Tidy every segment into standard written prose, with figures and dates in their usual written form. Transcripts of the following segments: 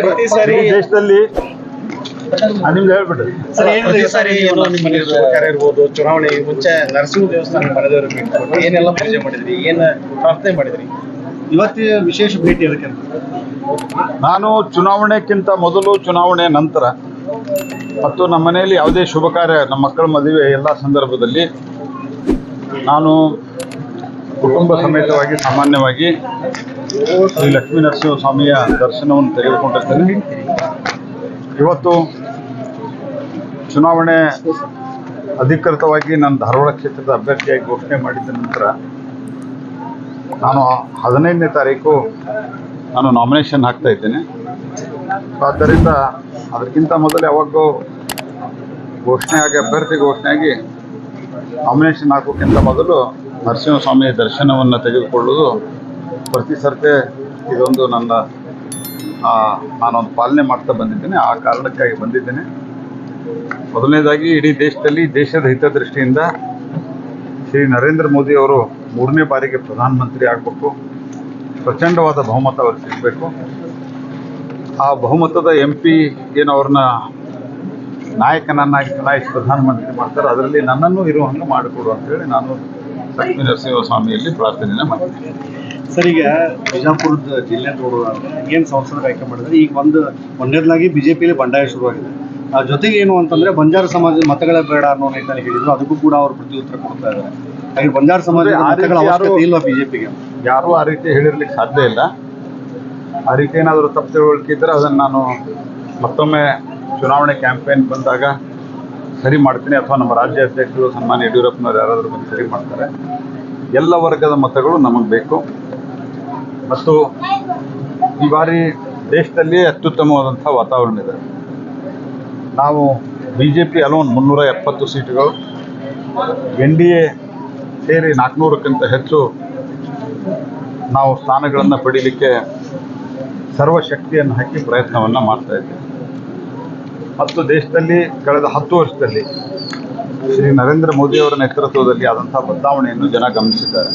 ಪ್ರತಿ ಸಾರಿ ದೇಶದಲ್ಲಿ ನಿಮ್ದು ಹೇಳ್ಬಿಡ್ರಿ ಪ್ರತಿ ಸಾರಿ ನಿಮ್ಮಲ್ಲಿ ಇರ್ಬೋದು ಚುನಾವಣೆ ಮುಂಚೆ ನರಸಿಂಹ ದೇವಸ್ಥಾನ ಮನೆದೇವರು ಭೇಟಿ ಕೊಟ್ಟು ಏನೆಲ್ಲ ಪೂಜೆ ಮಾಡಿದ್ರಿ, ಏನ್ ಪ್ರಾರ್ಥನೆ ಮಾಡಿದ್ರಿ? ಇವತ್ತಿನ ವಿಶೇಷ ಭೇಟಿ ಅದಕ್ಕೆ ನಾನು ಚುನಾವಣೆಕ್ಕಿಂತ ಮೊದಲು, ಚುನಾವಣೆ ನಂತರ ಮತ್ತು ನಮ್ಮ ಮನೆಯಲ್ಲಿ ಯಾವುದೇ ಶುಭ ಕಾರ್ಯ, ನಮ್ಮ ಮಕ್ಕಳ ಮದುವೆ ಎಲ್ಲ ಸಂದರ್ಭದಲ್ಲಿ ನಾನು ಕುಟುಂಬ ಸಮೇತವಾಗಿ ಸಾಮಾನ್ಯವಾಗಿ ಶ್ರೀ ಲಕ್ಷ್ಮೀ ನರಸಿಂಹ ಸ್ವಾಮಿಯ ದರ್ಶನವನ್ನು ತೆಗೆದುಕೊಂಡಿರ್ತೇನೆ. ಇವತ್ತು ಚುನಾವಣೆ ಅಧಿಕೃತವಾಗಿ ನಾನು ಧಾರವಾಡ ಕ್ಷೇತ್ರದ ಅಭ್ಯರ್ಥಿಯಾಗಿ ಘೋಷಣೆ ಮಾಡಿದ ನಂತರ ನಾನು 15ನೇ ತಾರೀಕು ನಾನು ನಾಮಿನೇಷನ್ ಹಾಕ್ತಾ ಇದ್ದೇನೆ. ಆದ್ದರಿಂದ ಅದಕ್ಕಿಂತ ಮೊದಲು ಯಾವಾಗಲೂ ಅಭ್ಯರ್ಥಿ ಘೋಷಣೆಯಾಗಿ ನಾಮಿನೇಷನ್ ಹಾಕೋಕ್ಕಿಂತ ಮೊದಲು ನರಸಿಂಹಸ್ವಾಮಿಯ ದರ್ಶನವನ್ನು ತೆಗೆದುಕೊಳ್ಳುವುದು ಪ್ರತಿ ಸರ್ತಿ ಇದೊಂದು ನಾನೊಂದು ಪಾಲನೆ ಮಾಡ್ತಾ ಬಂದಿದ್ದೇನೆ. ಆ ಕಾರಣಕ್ಕಾಗಿ ಬಂದಿದ್ದೇನೆ. ಮೊದಲನೇದಾಗಿ ಇಡೀ ದೇಶದಲ್ಲಿ ದೇಶದ ಹಿತದೃಷ್ಟಿಯಿಂದ ಶ್ರೀ ನರೇಂದ್ರ ಮೋದಿ ಅವರು 3ನೇ ಬಾರಿಗೆ ಪ್ರಧಾನಮಂತ್ರಿ ಆಗಬೇಕು, ಪ್ರಚಂಡವಾದ ಬಹುಮತ ಅವರು ಸಿಗಬೇಕು. ಆ ಬಹುಮತದ MP ಏನು ಅವ್ರನ್ನ ನಾಯಕನನ್ನಾಗಿ ಚುನಾಯಿಸಿ ಪ್ರಧಾನಮಂತ್ರಿ ಮಾಡ್ತಾರೆ, ಅದರಲ್ಲಿ ನನ್ನನ್ನು ಇರುವಂಗೆ ಮಾಡಿಕೊಡು ಅಂತೇಳಿ ನಾನು ಲಕ್ಷ್ಮೀ ನರಸಿಂಹ ಸ್ವಾಮಿಯಲ್ಲಿ ಪ್ರಾರ್ಥನೆಯನ್ನು ಮಾಡ್ತೀನಿ. ಸರ್, ಈಗ ಬಿಜಾಪುರದ ಜಿಲ್ಲೆ ಏನು ಸಂಸದರು ಆಯ್ಕೆ ಮಾಡಿದ್ರೆ ಈಗ ಒಂದನೇದಾಗಿ ಬಿಜೆಪಿಯಲ್ಲಿ ಬಂಡಾಯ ಶುರುವಾಗಿದೆ. ಜೊತೆಗೆ ಏನು ಅಂತಂದ್ರೆ ಬಂಜಾರ ಸಮಾಜದ ಮತಗಳೇ ಬೇಡ ಅನ್ನೋ ನಿಟ್ಟಿನಲ್ಲಿ ಹೇಳಿದ್ರು, ಅದಕ್ಕೂ ಕೂಡ ಅವರು ಪ್ರತ್ಯುತ್ತರ ಕೊಡ್ತಾ ಇದ್ದಾರೆ. ಹಾಗೆ ಬಂಜಾರ ಸಮಾಜದ ಮತಗಳ ಅವಶ್ಯಕತೆ ಇಲ್ಲ ಬಿಜೆಪಿಗೆ. ಯಾರೂ ಆ ರೀತಿ ಹೇಳಿರ್ಲಿಕ್ಕೆ ಸಾಧ್ಯ ಇಲ್ಲ. ಆ ರೀತಿ ಏನಾದರೂ ತಪ್ಪು ತಿಳುವಳಿಕೆ ಇದ್ದರೆ ಅದನ್ನು ನಾನು ಮತ್ತೊಮ್ಮೆ ಚುನಾವಣೆ ಕ್ಯಾಂಪೇನ್ ಬಂದಾಗ ಸರಿ ಮಾಡ್ತೀನಿ, ಅಥವಾ ನಮ್ಮ ರಾಜ್ಯ ಅಧ್ಯಕ್ಷರು ಸನ್ಮಾನ್ಯ ಯಡಿಯೂರಪ್ಪನವರು ಯಾರಾದರೂ ಬಂದು ಸರಿ ಮಾಡ್ತಾರೆ. ಎಲ್ಲ ವರ್ಗದ ಮತಗಳು ನಮಗೆ ಬೇಕು. ಮತ್ತು ಈ ಬಾರಿ ದೇಶದಲ್ಲಿ ಅತ್ಯುತ್ತಮವಾದಂಥ ವಾತಾವರಣ ಇದೆ. ನಾವು BJP ಅಲೋನ್ 370 ಸೀಟುಗಳು, NDA ಸೇರಿ 400ಕ್ಕಿಂತ ಹೆಚ್ಚು ನಾವು ಸ್ಥಾನಗಳನ್ನು ಪಡೀಲಿಕ್ಕೆ ಸರ್ವಶಕ್ತಿಯನ್ನು ಹಾಕಿ ಪ್ರಯತ್ನವನ್ನು ಮಾಡ್ತಾ ಇದ್ದೇವೆ. ಮತ್ತು ದೇಶದಲ್ಲಿ ಕಳೆದ 10 ವರ್ಷದಲ್ಲಿ ಶ್ರೀ ನರೇಂದ್ರ ಮೋದಿಯವರ ನೇತೃತ್ವದಲ್ಲಿ ಆದಂಥ ಬದಲಾವಣೆಯನ್ನು ಜನ ಗಮನಿಸಿದ್ದಾರೆ.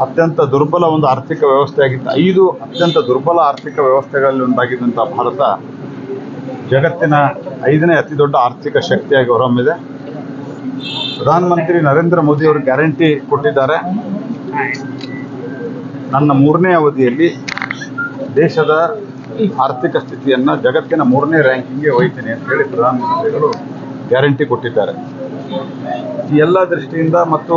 ಅತ್ಯಂತ ದುರ್ಬಲ ಒಂದು ಆರ್ಥಿಕ ವ್ಯವಸ್ಥೆಯಾಗಿತ್ತು. 5 ಅತ್ಯಂತ ದುರ್ಬಲ ಆರ್ಥಿಕ ವ್ಯವಸ್ಥೆಗಳಲ್ಲಿ ಒಂದಾಗಿದ್ದಂಥ ಭಾರತ ಜಗತ್ತಿನ 5ನೇ ಅತಿ ದೊಡ್ಡ ಆರ್ಥಿಕ ಶಕ್ತಿಯಾಗಿ ಹೊರಹೊಮ್ಮಿದೆ. ಪ್ರಧಾನಮಂತ್ರಿ ನರೇಂದ್ರ ಮೋದಿಯವರು ಗ್ಯಾರಂಟಿ ಕೊಟ್ಟಿದ್ದಾರೆ, ನನ್ನ 3ನೇ ಅವಧಿಯಲ್ಲಿ ದೇಶದ ಆರ್ಥಿಕ ಸ್ಥಿತಿಯನ್ನು ಜಗತ್ತಿನ 3ನೇ ರ್ಯಾಂಕಿಂಗ್ಗೆ ಒಯ್ತೀನಿ ಅಂತ ಹೇಳಿ ಪ್ರಧಾನಮಂತ್ರಿಗಳು ಗ್ಯಾರಂಟಿ ಕೊಟ್ಟಿದ್ದಾರೆ. ಈ ಎಲ್ಲ ದೃಷ್ಟಿಯಿಂದ ಮತ್ತು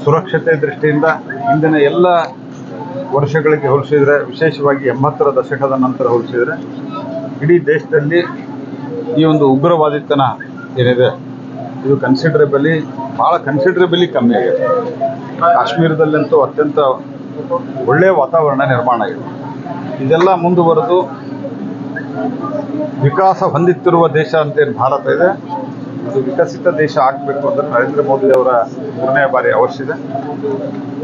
ಸುರಕ್ಷತೆ ದೃಷ್ಟಿಯಿಂದ ಇಂದಿನ ಎಲ್ಲ ವರ್ಷಗಳಿಗೆ ಹೋಲಿಸಿದರೆ, ವಿಶೇಷವಾಗಿ 80ರ ದಶಕದ ನಂತರ ಹೋಲಿಸಿದರೆ ಇಡೀ ದೇಶದಲ್ಲಿ ಈ ಒಂದು ಉಗ್ರವಾದಿತನ ಏನಿದೆ ಇದು ಭಾಳ ಕನ್ಸಿಡರೇಬಲಿ ಕಮ್ಮಿ ಆಗಿದೆ. ಕಾಶ್ಮೀರದಲ್ಲಂತೂ ಅತ್ಯಂತ ಒಳ್ಳೆಯ ವಾತಾವರಣ ನಿರ್ಮಾಣ ಆಗಿದೆ. ಇದೆಲ್ಲ ಮುಂದುವರೆದು ವಿಕಾಸ ಹೊಂದುತ್ತಿರುವ ದೇಶ ಅಂತೇನು ಭಾರತ ಇದೆ, ಅದು ವಿಕಸಿತ ದೇಶ ಆಗಬೇಕು ಅಂದರೆ ನರೇಂದ್ರ ಮೋದಿ ಅವರ 3ನೇ ಬಾರಿ ಅವಶ್ಯ ಇದೆ.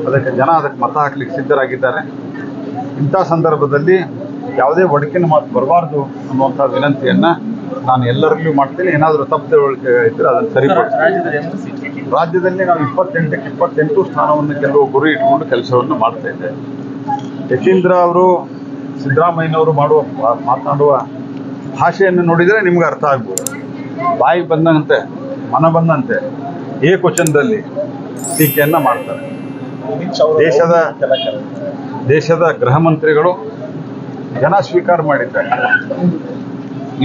ಅದಕ್ಕೆ ಜನ ಮತ ಹಾಕಲಿಕ್ಕೆ ಸಿದ್ಧರಾಗಿದ್ದಾರೆ. ಇಂಥ ಸಂದರ್ಭದಲ್ಲಿ ಯಾವುದೇ ಒಡಕಿನ ಮಾತು ಬರಬಾರ್ದು ಅನ್ನುವಂಥ ವಿನಂತಿಯನ್ನು ನಾನು ಎಲ್ಲರಿಗೂ ಮಾಡ್ತೀನಿ. ಏನಾದರೂ ತಪ್ಪು ತಿಳುವಳಿಕೆ ಇದ್ದರೆ ಅದನ್ನು ಸರಿಪಡಿಸ್ತೀನಿ. ರಾಜ್ಯದಲ್ಲಿ ನಾವು 28ಕ್ಕೆ 28 ಸ್ಥಾನವನ್ನು ಕೆಲವು ಗುರಿ ಇಟ್ಕೊಂಡು ಕೆಲಸವನ್ನು ಮಾಡ್ತಾ ಇದ್ದೇವೆ. ಯತೀಂದ್ರ ಅವರು, ಸಿದ್ದರಾಮಯ್ಯನವರು ಮಾತನಾಡುವ ಭಾಷೆಯನ್ನು ನೋಡಿದರೆ ನಿಮ್ಗೆ ಅರ್ಥ ಆಗ್ಬೋದು. ಬಾಯಿ ಬಂದಂತೆ, ಮನ ಬಂದಂತೆ ಏಕವಚನದಲ್ಲಿ ಟೀಕೆಯನ್ನು ಮಾಡ್ತಾರೆ. ದೇಶದ ಗೃಹ ಮಂತ್ರಿಗಳು ಜನ ಸ್ವೀಕಾರ ಮಾಡಿದ್ದಾರೆ.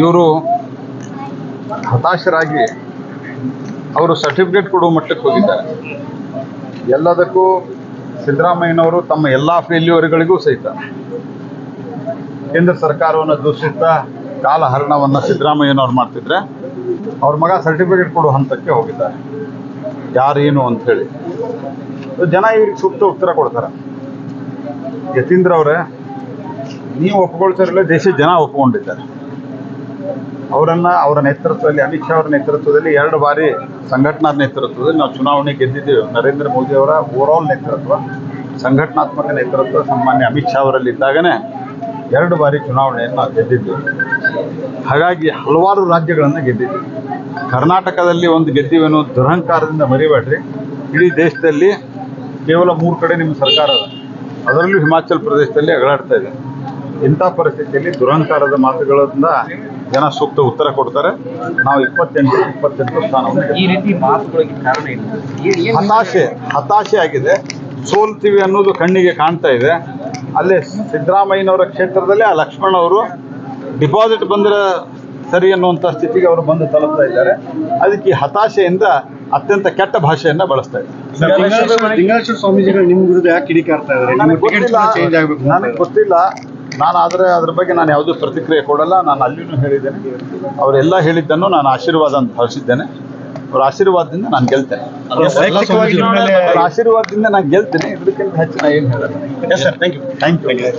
ಇವರು ಹತಾಶರಾಗಿ ಅವರು ಸರ್ಟಿಫಿಕೇಟ್ ಕೊಡುವ ಮಟ್ಟಕ್ಕೆ ಹೋಗಿದ್ದಾರೆ. ಎಲ್ಲದಕ್ಕೂ ಸಿದ್ದರಾಮಯ್ಯನವರು ತಮ್ಮ ಎಲ್ಲ ಫೇಲ್ಯೂರ್ಗಳಿಗೂ ಸಹಿತ ಕೇಂದ್ರ ಸರ್ಕಾರವನ್ನು ದೂಷಿಸುತ್ತಾ ಕಾಲಹರಣವನ್ನು ಸಿದ್ದರಾಮಯ್ಯನವ್ರು ಮಾಡ್ತಿದ್ರೆ ಅವ್ರ ಮಗ ಸರ್ಟಿಫಿಕೇಟ್ ಕೊಡುವ ಹಂತಕ್ಕೆ ಹೋಗಿದ್ದಾರೆ. ಯಾರೇನು ಅಂಥೇಳಿ ಜನ ಇವ್ರಿಗೆ ಸೂಕ್ತ ಉತ್ತರ ಕೊಡ್ತಾರೆ. ಯತೀಂದ್ರ ಅವರೇ, ನೀವು ಒಪ್ಕೊಳ್ತಾರಲ್ಲ, ದೇಶದ ಜನ ಒಪ್ಕೊಂಡಿದ್ದಾರೆ. ಅವರ ನೇತೃತ್ವದಲ್ಲಿ, ಅಮಿತ್ ಶಾ ಅವರ ನೇತೃತ್ವದಲ್ಲಿ 2 ಬಾರಿ ಸಂಘಟನಾ ನೇತೃತ್ವದಲ್ಲಿ ನಾವು ಚುನಾವಣೆ ಗೆದ್ದಿದ್ದೇವೆ. ನರೇಂದ್ರ ಮೋದಿ ಅವರ ಓವರಾಲ್ ನೇತೃತ್ವ, ಸಂಘಟನಾತ್ಮಕ ನೇತೃತ್ವ ಸನ್ಮಾನ್ಯ ಅಮಿತ್ ಶಾ ಅವರಲ್ಲಿದ್ದಾಗನೇ 2 ಬಾರಿ ಚುನಾವಣೆಯನ್ನು ನಾವು ಗೆದ್ದಿದ್ದೇವೆ. ಹಾಗಾಗಿ ಹಲವಾರು ರಾಜ್ಯಗಳನ್ನು ಗೆದ್ದಿದ್ದೇವೆ. ಕರ್ನಾಟಕದಲ್ಲಿ ಒಂದು ಗೆದ್ದಿವೇನೋ ದುರಹಂಕಾರದಿಂದ ಮರಿಬೇಡ್ರಿ. ಇಡೀ ದೇಶದಲ್ಲಿ ಕೇವಲ 3 ಕಡೆ ನಿಮ್ಮ ಸರ್ಕಾರ ಅದ, ಅದರಲ್ಲೂ ಹಿಮಾಚಲ ಪ್ರದೇಶದಲ್ಲಿ ಅಗಳಾಡ್ತಾ ಇದೆ. ಇಂಥ ಪರಿಸ್ಥಿತಿಯಲ್ಲಿ ದುರಹಂಕಾರದ ಮಾತುಗಳಿಂದ ಜನ ಸೂಕ್ತ ಉತ್ತರ ಕೊಡ್ತಾರೆ. ನಾವು 28 ಸ್ಥಾನವನ್ನು ಈ ರೀತಿ ಮಾತುಗಳಿಗೆ ಕಾರಣ ಏನು? ಹತಾಶೆ ಆಗಿದೆ. ಸೋಲ್ತೀವಿ ಅನ್ನೋದು ಕಣ್ಣಿಗೆ ಕಾಣ್ತಾ ಇದೆ. ಅಲ್ಲೇ ಸಿದ್ದರಾಮಯ್ಯನವರ ಕ್ಷೇತ್ರದಲ್ಲೇ ಆ ಲಕ್ಷ್ಮಣ್ ಅವರು ಡಿಪಾಸಿಟ್ ಬಂದರೆ ಸರಿ ಅನ್ನುವಂಥ ಸ್ಥಿತಿಗೆ ಅವರು ಬಂದು ತಲುಪ್ತಾ ಇದ್ದಾರೆ. ಅದಕ್ಕೆ ಈ ಹತಾಶೆಯಿಂದ ಅತ್ಯಂತ ಕೆಟ್ಟ ಭಾಷೆಯನ್ನು ಬಳಸ್ತಾ ಇದ್ದಾರೆ. ಲಿಂಗೇಶ್ವರ ಸ್ವಾಮೀಜಿಗಳು ನಿಮ್ಮ ವಿರುದ್ಧ ಯಾಕೆ ಕಿಡಿಕಾರ್ತಾ ಇದ್ದಾರೆ? ಚೇಂಜ್ ಆಗಬೇಕು ನನಗೆ ಗೊತ್ತಿಲ್ಲ. ಆದರೆ ಅದ್ರ ಬಗ್ಗೆ ನಾನು ಯಾವುದೂ ಪ್ರತಿಕ್ರಿಯೆ ಕೊಡಲ್ಲ. ನಾನು ಅಲ್ಲಿನೂ ಹೇಳಿದ್ದೇನೆ, ಅವರೆಲ್ಲ ಹೇಳಿದ್ದನ್ನು ನಾನು ಆಶೀರ್ವಾದ ಅಂತ ಭಾವಿಸಿದ್ದೇನೆ. ಅವರ ಆಶೀರ್ವಾದದಿಂದ ನಾನು ಗೆಲ್ತೇನೆ. ವೈಯಕ್ತಿಕವಾಗಿ ನಿಮ್ಮ ಮೇಲೆ ಅವರ ಆಶೀರ್ವಾದದಿಂದ ನಾನು ಗೆಲ್ತೇನೆ. ಇದಕ್ಕಿಂತ ಹೆಚ್ಚು ನಾನು ಏನು ಹೇಳಲ್ಲ. Thank you.